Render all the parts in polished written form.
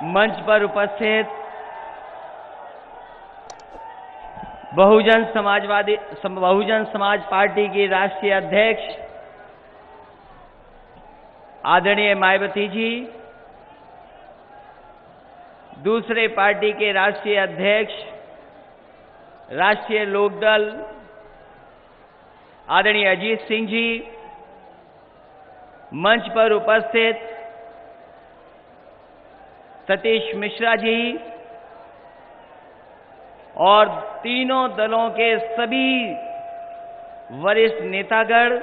मंच पर उपस्थित बहुजन समाज पार्टी की राष्ट्रीय अध्यक्ष आदरणीय मायावती जी, दूसरे पार्टी के राष्ट्रीय अध्यक्ष राष्ट्रीय लोकदल आदरणीय अजीत सिंह जी, मंच पर उपस्थित सतीश मिश्रा जी और तीनों दलों के सभी वरिष्ठ नेतागण,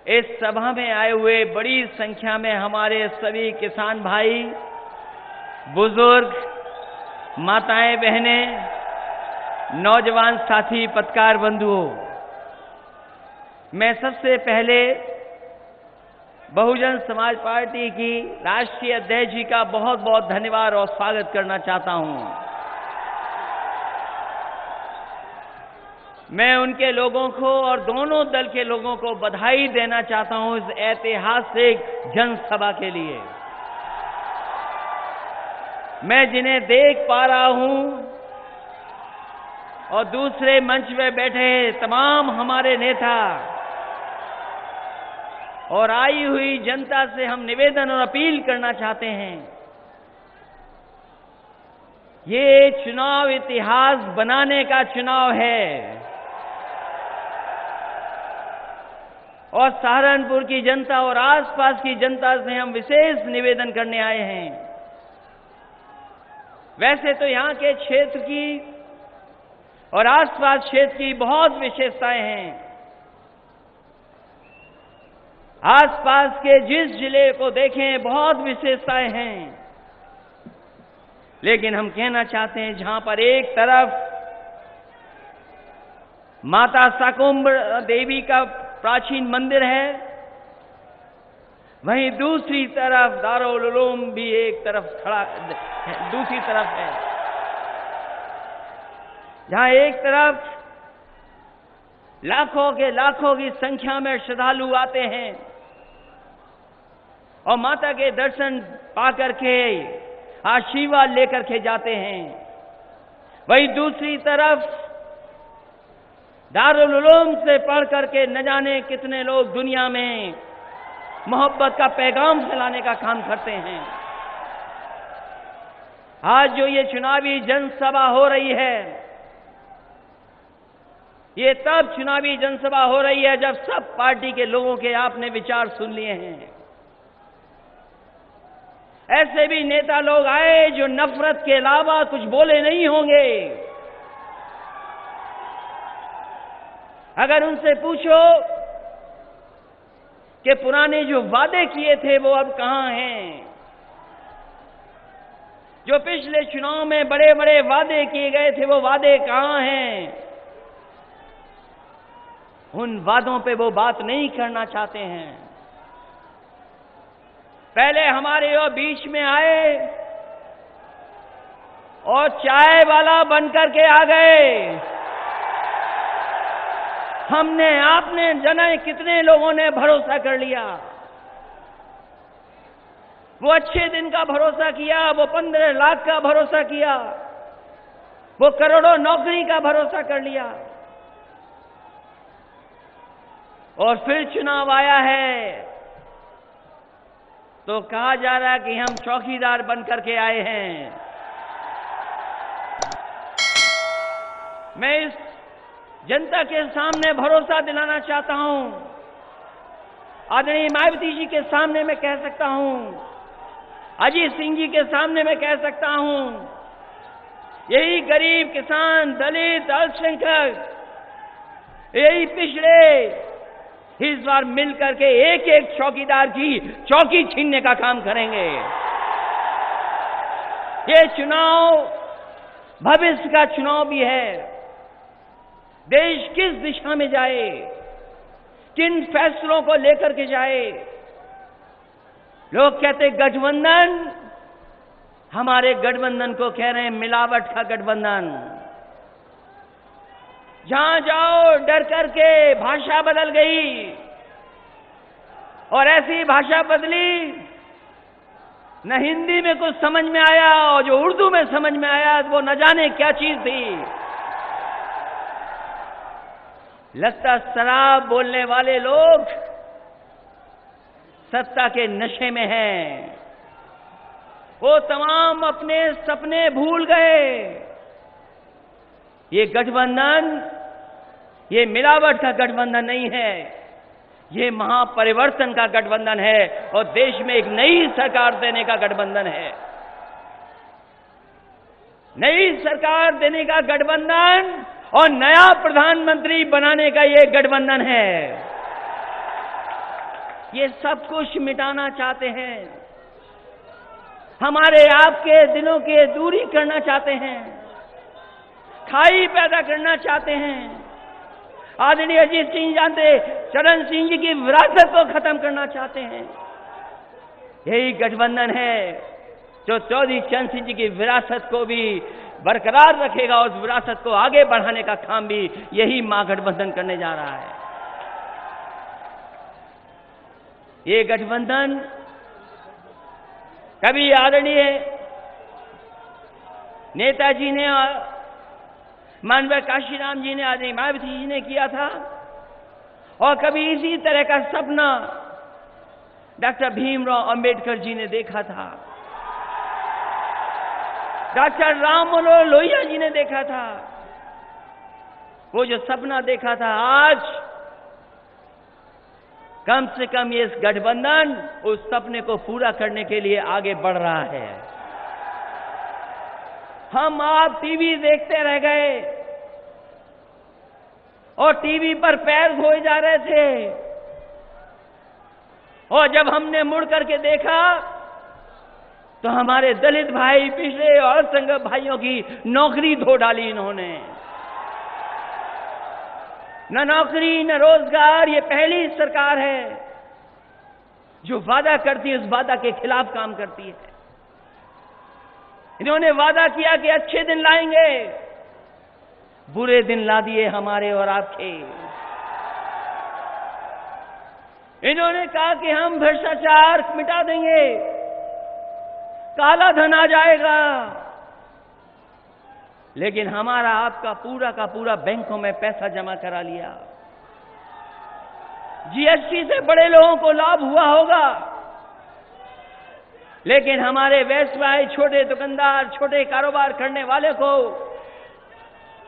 इस सभा में आए हुए बड़ी संख्या में हमारे सभी किसान भाई, बुजुर्ग, माताएं, बहनें, नौजवान साथी, पत्रकार बंधुओं, मैं सबसे पहले बहुजन समाज पार्टी की राष्ट्रीय अध्यक्ष जी का बहुत बहुत धन्यवाद और स्वागत करना चाहता हूं। मैं उनके लोगों को और दोनों दल के लोगों को बधाई देना चाहता हूं इस ऐतिहासिक जनसभा के लिए। मैं जिन्हें देख पा रहा हूं और दूसरे मंच में बैठे तमाम हमारे नेता और आई हुई जनता से हम निवेदन और अपील करना चाहते हैं, ये चुनाव इतिहास बनाने का चुनाव है और सहारनपुर की जनता और आसपास की जनता से हम विशेष निवेदन करने आए हैं। वैसे तो यहां के क्षेत्र की और आसपास क्षेत्र की बहुत विशेषताएं हैं। आसपास के जिस जिले को देखें बहुत विशेषताएं हैं, लेकिन हम कहना चाहते हैं जहां पर एक तरफ माता शाकुंभला देवी का प्राचीन मंदिर है, वहीं दूसरी तरफ दारुल उलूम भी एक तरफ खड़ा दूसरी तरफ है, जहां एक तरफ लाखों के लाखों की संख्या में श्रद्धालु आते हैं और माता के दर्शन पाकर के आशीर्वाद लेकर के जाते हैं। वहीं दूसरी तरफ दारुल उलूम से पढ़ करके न जाने कितने लोग दुनिया में मोहब्बत का पैगाम फैलाने का काम करते हैं। आज जो ये चुनावी जनसभा हो रही है, ये तब चुनावी जनसभा हो रही है जब सब पार्टी के लोगों के आपने विचार सुन लिए हैं। ऐसे भी नेता लोग आए जो नफरत के अलावा कुछ बोले नहीं होंगे। अगर उनसे पूछो कि पुराने जो वादे किए थे वो अब कहां हैं, जो पिछले चुनाव में बड़े बड़े वादे किए गए थे वो वादे कहां हैं, उन वादों पे वो बात नहीं करना चाहते हैं। पहले हमारे और बीच में आए और चाय वाला बनकर के आ गए। हमने आपने जाने कितने लोगों ने भरोसा कर लिया, वो अच्छे दिन का भरोसा किया, वो 15 लाख का भरोसा किया, वो करोड़ों नौकरी का भरोसा कर लिया और फिर चुनाव आया है तो कहा जा रहा है कि हम चौकीदार बनकर के आए हैं। मैं इस जनता के सामने भरोसा दिलाना चाहता हूं, आदरणीय मायावती जी के सामने मैं कह सकता हूं, अजीत सिंह जी के सामने मैं कह सकता हूं, यही गरीब, किसान, दलित, अल्पसंख्यक, यही पिछड़े इस बार मिलकर के एक एक चौकीदार की चौकी छीनने का काम करेंगे। ये चुनाव भविष्य का चुनाव भी है। देश किस दिशा में जाए, किन फैसलों को लेकर के जाए। लोग कहते गठबंधन, हमारे गठबंधन को कह रहे हैं मिलावट का गठबंधन। जहां जाओ डर करके भाषा बदल गई और ऐसी भाषा बदली न हिंदी में कुछ समझ में आया, और जो उर्दू में समझ में आया वो न जाने क्या चीज थी। लगता शराब बोलने वाले लोग सत्ता के नशे में हैं। वो तमाम अपने सपने भूल गए। ये गठबंधन, ये मिलावट का गठबंधन नहीं है, ये महापरिवर्तन का गठबंधन है और देश में एक नई सरकार देने का गठबंधन है। नई सरकार देने का गठबंधन और नया प्रधानमंत्री बनाने का ये गठबंधन है। ये सब कुछ मिटाना चाहते हैं, हमारे आपके दिलों की दूरी करना चाहते हैं, खाई पैदा करना चाहते हैं। आदरणीय अजीत सिंह जानते, चरण सिंह जी की विरासत को खत्म करना चाहते हैं। यही गठबंधन है जो चौधरी चरण सिंह जी की विरासत को भी बरकरार रखेगा और उस विरासत को आगे बढ़ाने का काम भी यही महागठबंधन करने जा रहा है। ये गठबंधन कभी आदरणीय नेताजी ने, माननीय काशीराम जी ने, आदरणीय मायावती जी ने किया था, और कभी इसी तरह का सपना डॉक्टर भीमराव अंबेडकर जी ने देखा था, डॉक्टर राम मनोहर लोहिया जी ने देखा था। वो जो सपना देखा था, आज कम से कम ये इस गठबंधन उस सपने को पूरा करने के लिए आगे बढ़ रहा है। हम आप टीवी देखते रह गए और टीवी पर पैर धोए जा रहे थे, और जब हमने मुड़ करके देखा तो हमारे दलित भाई, पिछड़े और अल्पसंख्यक भाइयों की नौकरी धो डाली इन्होंने। न नौकरी न रोजगार। ये पहली सरकार है जो वादा करती है, उस वादा के खिलाफ काम करती है। इन्होंने वादा किया कि अच्छे दिन लाएंगे, बुरे दिन ला दिए हमारे और आपके। इन्होंने कहा कि हम भ्रष्टाचार मिटा देंगे, काला धन आ जाएगा, लेकिन हमारा आपका पूरा का पूरा बैंकों में पैसा जमा करा लिया। जीएसटी से बड़े लोगों को लाभ हुआ होगा, लेकिन हमारे व्यवसायी, छोटे दुकानदार, छोटे कारोबार करने वाले को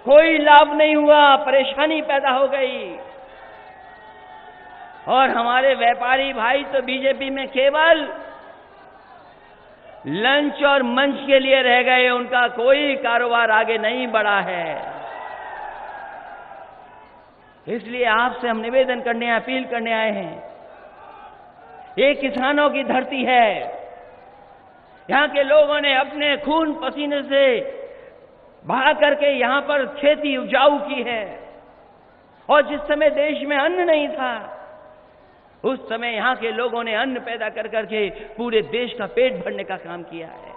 कोई लाभ नहीं हुआ, परेशानी पैदा हो गई। और हमारे व्यापारी भाई तो बीजेपी में केवल लंच और मंच के लिए रह गए, उनका कोई कारोबार आगे नहीं बढ़ा है। इसलिए आपसे हम निवेदन करने, अपील करने आए हैं। ये किसानों की धरती है, यहां के लोगों ने अपने खून पसीने से बहा करके यहां पर खेती उपजाऊ की है, और जिस समय देश में अन्न नहीं था, उस समय यहां के लोगों ने अन्न पैदा कर करके पूरे देश का पेट भरने का काम किया है।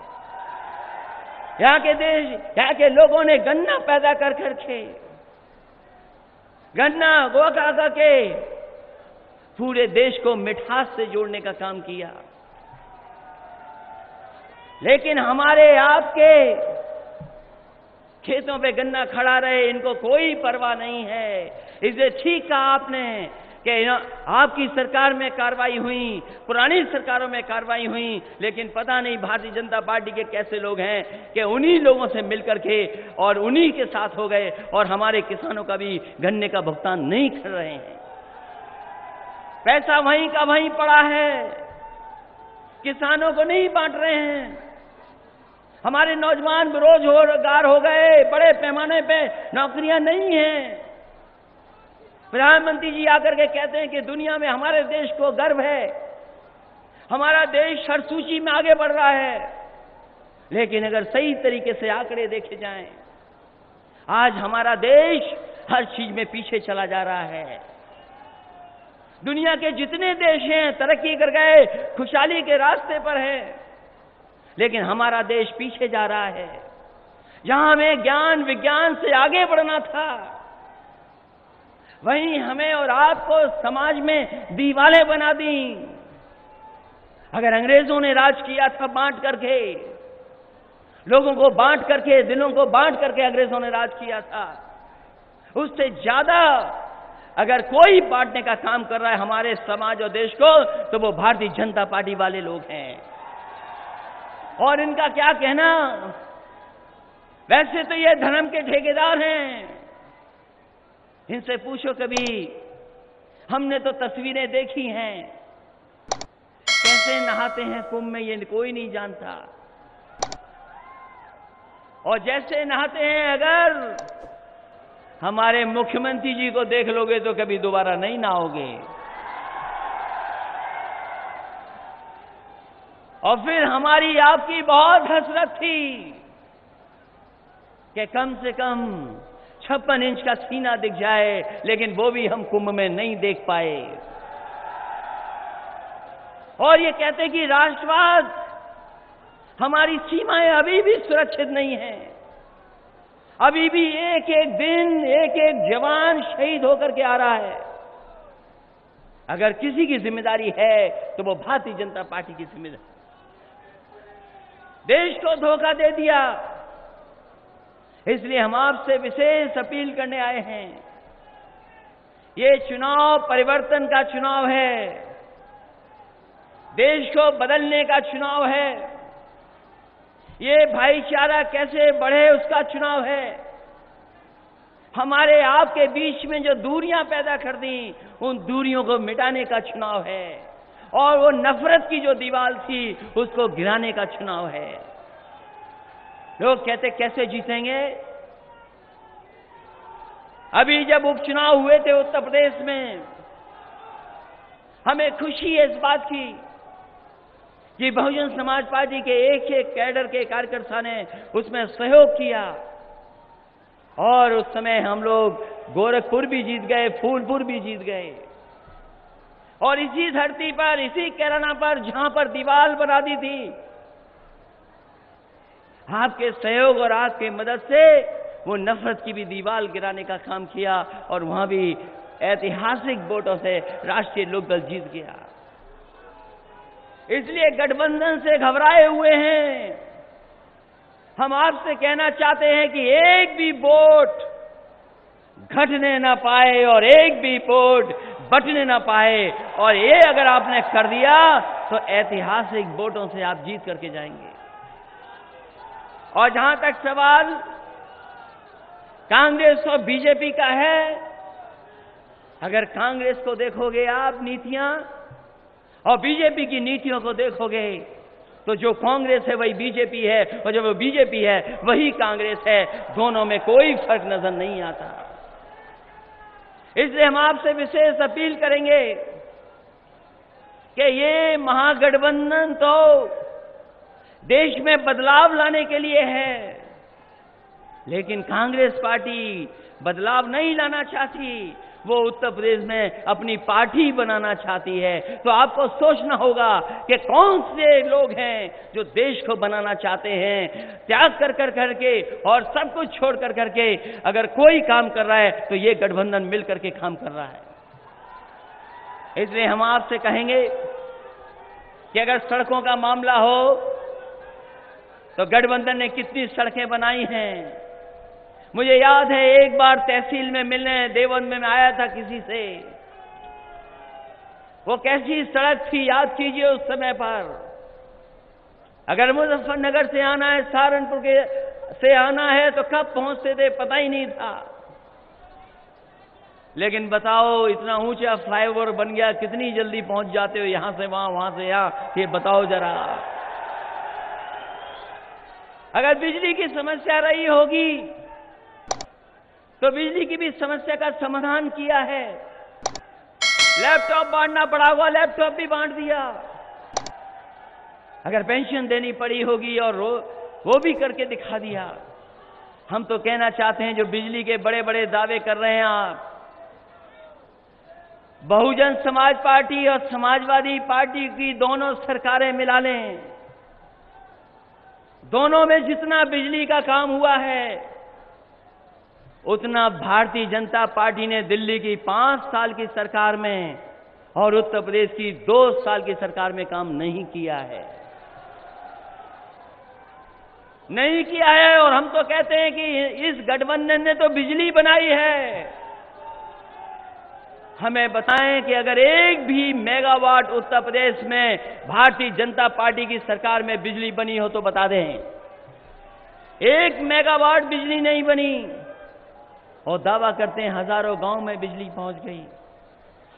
यहाँ के लोगों ने गन्ना पैदा कर करके, गन्ना गोका करके पूरे देश को मिठास से जोड़ने का काम किया। लेकिन हमारे आपके खेतों पे गन्ना खड़ा रहे, इनको कोई परवाह नहीं है। इसे ठीक कहा आपने कि आपकी सरकार में कार्रवाई हुई, पुरानी सरकारों में कार्रवाई हुई, लेकिन पता नहीं भारतीय जनता पार्टी के कैसे लोग हैं कि उन्हीं लोगों से मिलकर के और उन्हीं के साथ हो गए और हमारे किसानों का भी गन्ने का भुगतान नहीं कर रहे हैं। पैसा वहीं का वहीं पड़ा है, किसानों को नहीं बांट रहे हैं। हमारे नौजवान बेरोजगार हो गए, बड़े पैमाने पे नौकरियां नहीं हैं। प्रधानमंत्री जी आकर के कहते हैं कि दुनिया में हमारे देश को गर्व है, हमारा देश हर सूची में आगे बढ़ रहा है। लेकिन अगर सही तरीके से आंकड़े देखे जाएं, आज हमारा देश हर चीज में पीछे चला जा रहा है। दुनिया के जितने देश हैं तरक्की कर गए, खुशहाली के रास्ते पर है, लेकिन हमारा देश पीछे जा रहा है। जहां हमें ज्ञान विज्ञान से आगे बढ़ना था, वहीं हमें और आपको समाज में दीवारें बना दी। अगर अंग्रेजों ने राज किया था बांट करके, लोगों को बांट करके, दिलों को बांट करके अंग्रेजों ने राज किया था, उससे ज्यादा अगर कोई बांटने का काम कर रहा है हमारे समाज और देश को, तो वो भारतीय जनता पार्टी वाले लोग हैं। और इनका क्या कहना, वैसे तो ये धर्म के ठेकेदार हैं, इनसे पूछो कभी, हमने तो तस्वीरें देखी हैं कैसे नहाते हैं कुंभ में, ये कोई नहीं जानता। और जैसे नहाते हैं, अगर हमारे मुख्यमंत्री जी को देख लोगे तो कभी दोबारा नहीं नहाओगे। और फिर हमारी आपकी बहुत हसरत थी कि कम से कम 56 इंच का सीना दिख जाए, लेकिन वो भी हम कुंभ में नहीं देख पाए। और ये कहते कि राष्ट्रवाद, हमारी सीमाएं अभी भी सुरक्षित नहीं हैं, अभी भी एक एक दिन एक एक जवान शहीद होकर के आ रहा है। अगर किसी की जिम्मेदारी है तो वो भारतीय जनता पार्टी की जिम्मेदारी। देश को धोखा दे दिया, इसलिए हम आपसे विशेष अपील करने आए हैं। ये चुनाव परिवर्तन का चुनाव है, देश को बदलने का चुनाव है, ये भाईचारा कैसे बढ़े उसका चुनाव है, हमारे आपके बीच में जो दूरियां पैदा कर दी उन दूरियों को मिटाने का चुनाव है, और वो नफरत की जो दीवार थी उसको गिराने का चुनाव है। लोग कहते कैसे जीतेंगे? अभी जब उपचुनाव हुए थे उत्तर प्रदेश में, हमें खुशी है इस बात की कि बहुजन समाज पार्टी के एक एक कैडर के कार्यकर्ता ने उसमें सहयोग किया, और उस समय हम लोग गोरखपुर भी जीत गए, फूलपुर भी जीत गए। और इसी धरती पर, इसी कैराना पर, जहां पर दीवार बना दी थी, आपके सहयोग और आपके मदद से वो नफरत की भी दीवार गिराने का काम किया, और वहां भी ऐतिहासिक वोटों से राष्ट्रीय लोकदल जीत गया। इसलिए गठबंधन से घबराए हुए हैं। हम आपसे कहना चाहते हैं कि एक भी वोट घटने ना पाए और एक भी वोट बटने ना पाए, और ये अगर आपने कर दिया तो ऐतिहासिक वोटों से आप जीत करके जाएंगे। और जहां तक सवाल कांग्रेस और बीजेपी का है, अगर कांग्रेस को देखोगे आप नीतियां, और बीजेपी की नीतियों को देखोगे, तो जो कांग्रेस है वही बीजेपी है, और जो वो बीजेपी है वही कांग्रेस है। दोनों में कोई फर्क नजर नहीं आता। इसलिए हम आपसे विशेष अपील करेंगे कि ये महागठबंधन तो देश में बदलाव लाने के लिए है, लेकिन कांग्रेस पार्टी बदलाव नहीं लाना चाहती, वो उत्तर प्रदेश में अपनी पार्टी बनाना चाहती है। तो आपको सोचना होगा कि कौन से लोग हैं जो देश को बनाना चाहते हैं, त्याग कर कर करके और सब कुछ छोड़ कर करके अगर कोई काम कर रहा है तो ये गठबंधन मिल करके काम कर रहा है। इसलिए हम आपसे कहेंगे कि अगर सड़कों का मामला हो तो गठबंधन ने कितनी सड़कें बनाई हैं। मुझे याद है एक बार तहसील में मिलने देवबंद में मैं आया था किसी से, वो कैसी सड़क थी याद कीजिए उस समय पर। अगर मुजफ्फरनगर से आना है, सहारनपुर के से आना है तो कब पहुंचते थे पता ही नहीं था। लेकिन बताओ इतना ऊंचा फ्लाईओवर बन गया, कितनी जल्दी पहुंच जाते हो यहां से वहां, वहां से यहां, ये बताओ जरा। अगर बिजली की समस्या रही होगी तो बिजली की भी समस्या का समाधान किया है। लैपटॉप बांटना पड़ा हुआ, लैपटॉप भी बांट दिया। अगर पेंशन देनी पड़ी होगी और वो भी करके दिखा दिया। हम तो कहना चाहते हैं जो बिजली के बड़े बड़े दावे कर रहे हैं आप, बहुजन समाज पार्टी और समाजवादी पार्टी की दोनों सरकारें मिला लें, दोनों में जितना बिजली का काम हुआ है उतना भारतीय जनता पार्टी ने दिल्ली की 5 साल की सरकार में और उत्तर प्रदेश की 2 साल की सरकार में काम नहीं किया है, नहीं किया है। और हम तो कहते हैं कि इस गठबंधन ने तो बिजली बनाई है। हमें बताएं कि अगर एक भी मेगावाट उत्तर प्रदेश में भारतीय जनता पार्टी की सरकार में बिजली बनी हो तो बता दें। 1 मेगावाट बिजली नहीं बनी और दावा करते हैं हजारों गांव में बिजली पहुंच गई।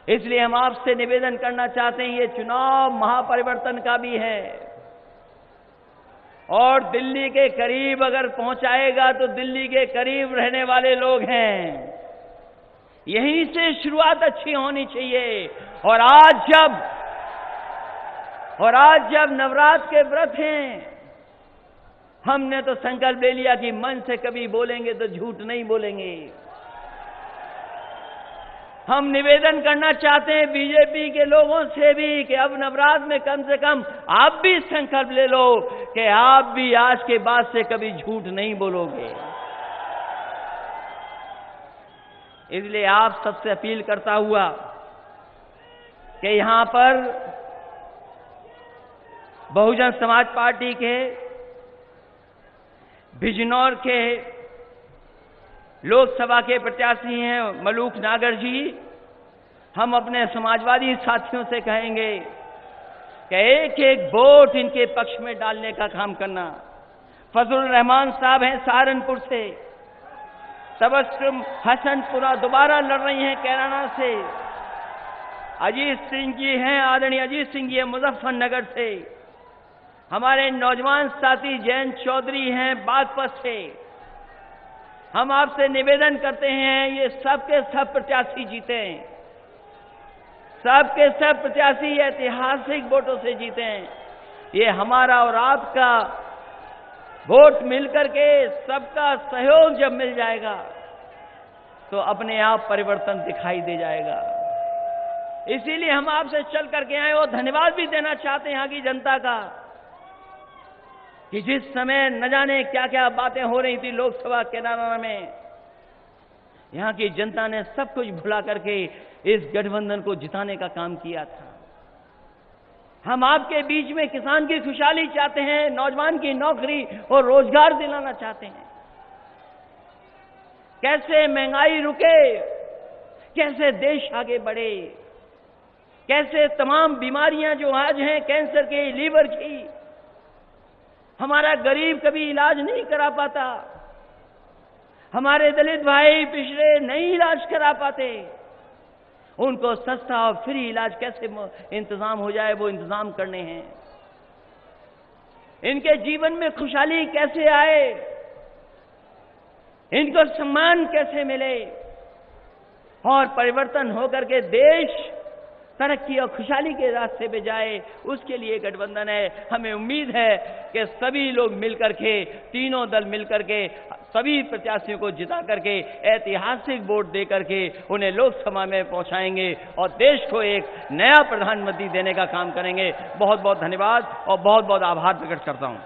इसलिए हम आपसे निवेदन करना चाहते हैं, ये चुनाव महापरिवर्तन का भी है और दिल्ली के करीब अगर पहुंचाएगा तो दिल्ली के करीब रहने वाले लोग हैं, यहीं से शुरुआत अच्छी होनी चाहिए। और आज जब नवरात्र के व्रत हैं, हमने तो संकल्प ले लिया कि मन से कभी बोलेंगे तो झूठ नहीं बोलेंगे। हम निवेदन करना चाहते हैं बीजेपी के लोगों से भी कि अब नवरात्र में कम से कम आप भी संकल्प ले लो कि आप भी आज के बाद से कभी झूठ नहीं बोलोगे। इसलिए आप सबसे अपील करता हुआ कि यहां पर बहुजन समाज पार्टी के बिजनौर के लोकसभा के प्रत्याशी हैं मलूक नागर जी, हम अपने समाजवादी साथियों से कहेंगे कि एक एक वोट इनके पक्ष में डालने का काम करना। फजलुर रहमान साहब हैं सहारनपुर से, तबस्सुम हसनपुरा दोबारा लड़ रही हैं कैराना से, अजीत सिंह जी हैं, आदरणीय अजीत सिंह जी हैं मुजफ्फरनगर से, हमारे नौजवान साथी जयंत चौधरी हैं बागपत से। हम आपसे निवेदन करते हैं ये सब के सब प्रत्याशी जीते, सब के सब प्रत्याशी ऐतिहासिक वोटों से जीते हैं। ये हमारा और आपका वोट मिलकर के सबका सहयोग जब मिल जाएगा तो अपने आप परिवर्तन दिखाई दे जाएगा। इसीलिए हम आपसे चल करके आए और धन्यवाद भी देना चाहते हैं यहाँ की जनता का कि जिस समय न जाने क्या क्या बातें हो रही थी लोकसभा कैराना में, यहां की जनता ने सब कुछ भुला करके इस गठबंधन को जिताने का काम किया था। हम आपके बीच में किसान की खुशहाली चाहते हैं, नौजवान की नौकरी और रोजगार दिलाना चाहते हैं। कैसे महंगाई रुके, कैसे देश आगे बढ़े, कैसे तमाम बीमारियां जो आज हैं कैंसर की, लीवर की, हमारा गरीब कभी इलाज नहीं करा पाता, हमारे दलित भाई पिछड़े नहीं इलाज करा पाते, उनको सस्ता और फ्री इलाज कैसे इंतजाम हो जाए वो इंतजाम करने हैं। इनके जीवन में खुशहाली कैसे आए, इनको सम्मान कैसे मिले और परिवर्तन होकर के देश तरक्की और खुशहाली के रास्ते पे जाए, उसके लिए गठबंधन है। हमें उम्मीद है कि सभी लोग मिलकर के, तीनों दल मिलकर के सभी प्रत्याशियों को जिता करके ऐतिहासिक वोट दे करके उन्हें लोकसभा में पहुंचाएंगे और देश को एक नया प्रधानमंत्री देने का काम करेंगे। बहुत बहुत धन्यवाद और बहुत बहुत आभार प्रकट करता हूं।